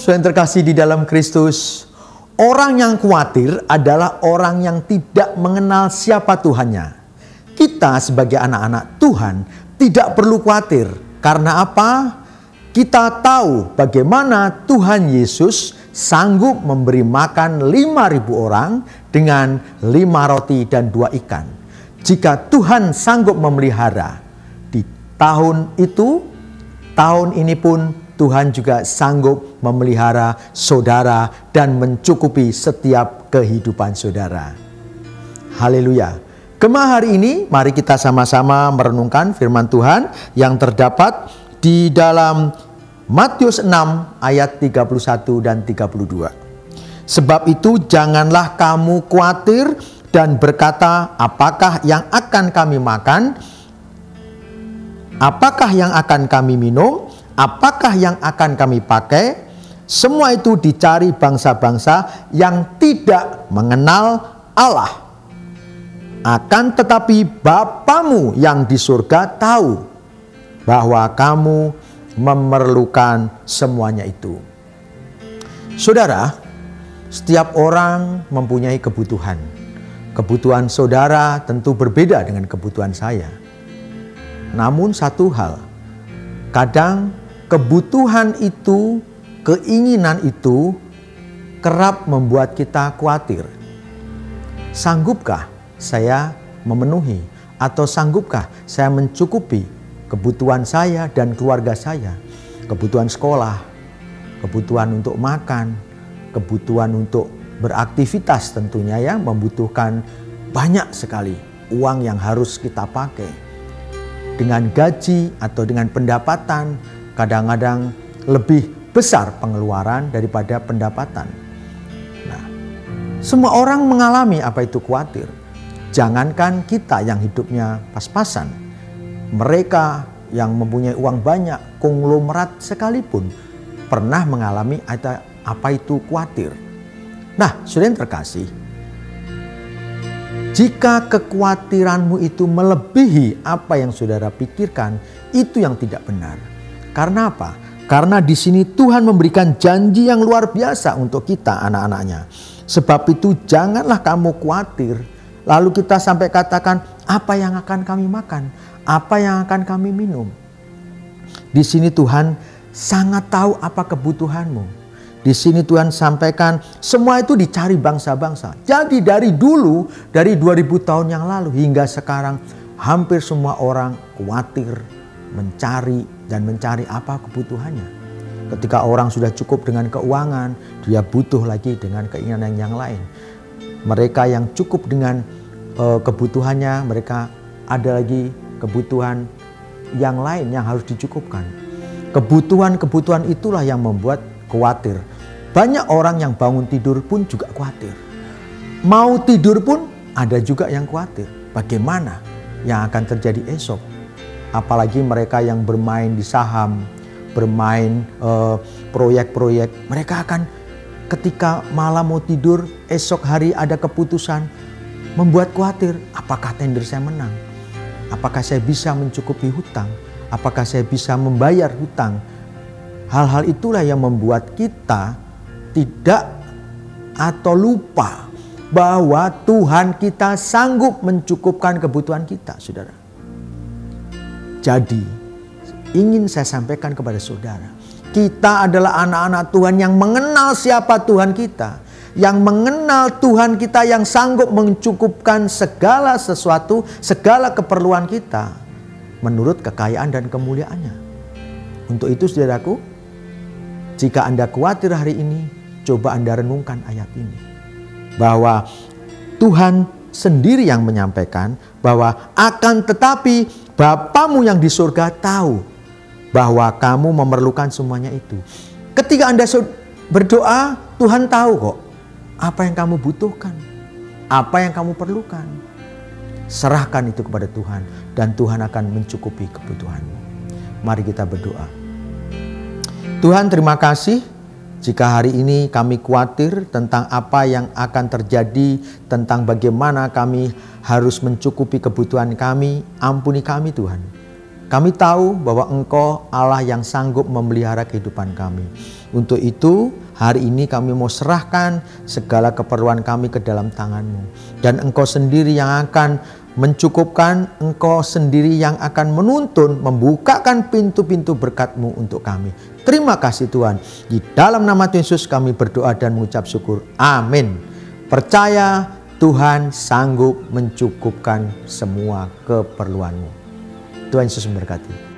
Saudara yang terkasih di dalam Kristus, orang yang khawatir adalah orang yang tidak mengenal siapa Tuhannya. Kita sebagai anak-anak Tuhan tidak perlu khawatir. Karena apa? Kita tahu bagaimana Tuhan Yesus sanggup memberi makan 5.000 orang dengan 5 roti dan 2 ikan. Jika Tuhan sanggup memelihara di tahun itu, tahun ini pun Tuhan juga sanggup memelihara saudara dan mencukupi setiap kehidupan saudara. Haleluya. Gemah hari ini mari kita sama-sama merenungkan firman Tuhan yang terdapat di dalam Matius 6 ayat 31 dan 32. Sebab itu janganlah kamu khawatir dan berkata, apakah yang akan kami makan? Apakah yang akan kami minum? Apakah yang akan kami pakai? Semua itu dicari bangsa-bangsa yang tidak mengenal Allah. Akan tetapi Bapamu yang di surga tahu bahwa kamu memerlukan semuanya itu. Saudara, setiap orang mempunyai kebutuhan. Kebutuhan saudara tentu berbeda dengan kebutuhan saya. Namun satu hal, kadang kebutuhan itu, keinginan itu kerap membuat kita khawatir. Sanggupkah saya memenuhi atau sanggupkah saya mencukupi kebutuhan saya dan keluarga saya? Kebutuhan sekolah, kebutuhan untuk makan, kebutuhan untuk beraktivitas tentunya yang membutuhkan banyak sekali uang yang harus kita pakai. Dengan gaji atau dengan pendapatan, kadang-kadang lebih besar pengeluaran daripada pendapatan. Nah, semua orang mengalami apa itu khawatir. Jangankan kita yang hidupnya pas-pasan, mereka yang mempunyai uang banyak, konglomerat sekalipun, pernah mengalami apa itu khawatir. Nah, saudara yang terkasih, jika kekhawatiranmu itu melebihi apa yang saudara pikirkan, itu yang tidak benar. Karena apa? Karena di sini Tuhan memberikan janji yang luar biasa untuk kita anak-anaknya. Sebab itu janganlah kamu khawatir. Lalu kita sampai katakan, apa yang akan kami makan? Apa yang akan kami minum? Di sini Tuhan sangat tahu apa kebutuhanmu. Di sini Tuhan sampaikan semua itu dicari bangsa-bangsa. Jadi dari dulu, dari 2000 tahun yang lalu hingga sekarang, hampir semua orang khawatir mencari dan mencari apa kebutuhannya. Ketika orang sudah cukup dengan keuangan, dia butuh lagi dengan keinginan yang lain. Mereka yang cukup dengan kebutuhannya, mereka ada lagi kebutuhan yang lain yang harus dicukupkan. Kebutuhan-kebutuhan itulah yang membuat khawatir. Banyak orang yang bangun tidur pun juga khawatir. Mau tidur pun ada juga yang khawatir. Bagaimana yang akan terjadi esok? Apalagi mereka yang bermain di saham, bermain proyek-proyek. Mereka akan ketika malam mau tidur, esok hari ada keputusan, membuat khawatir. Apakah tender saya menang? Apakah saya bisa mencukupi hutang? Apakah saya bisa membayar hutang? Hal-hal itulah yang membuat kita tidak atau lupa bahwa Tuhan kita sanggup mencukupkan kebutuhan kita, saudara. Jadi, ingin saya sampaikan kepada saudara, kita adalah anak-anak Tuhan yang mengenal siapa Tuhan kita, yang mengenal Tuhan kita yang sanggup mencukupkan segala sesuatu, segala keperluan kita menurut kekayaan dan kemuliaannya. Untuk itu, saudaraku, jika Anda khawatir hari ini, coba Anda renungkan ayat ini. Bahwa Tuhan sendiri yang menyampaikan bahwa akan tetapi Bapamu yang di surga tahu bahwa kamu memerlukan semuanya itu. Ketika Anda berdoa, Tuhan tahu kok apa yang kamu butuhkan, apa yang kamu perlukan. Serahkan itu kepada Tuhan dan Tuhan akan mencukupi kebutuhanmu. Mari kita berdoa. Tuhan, terima kasih jika hari ini kami khawatir tentang apa yang akan terjadi, tentang bagaimana kami harus mencukupi kebutuhan kami. Ampuni kami Tuhan. Kami tahu bahwa Engkau Allah yang sanggup memelihara kehidupan kami. Untuk itu, hari ini kami mau serahkan segala keperluan kami ke dalam tangan-Mu. Dan Engkau sendiri yang akan mencukupkan, Engkau sendiri yang akan menuntun, membukakan pintu-pintu berkat-Mu untuk kami. Terima kasih Tuhan. Di dalam nama Tuhan Yesus kami berdoa dan mengucap syukur. Amin. Percaya Tuhan sanggup mencukupkan semua keperluan-Mu. Tuhan Yesus memberkati.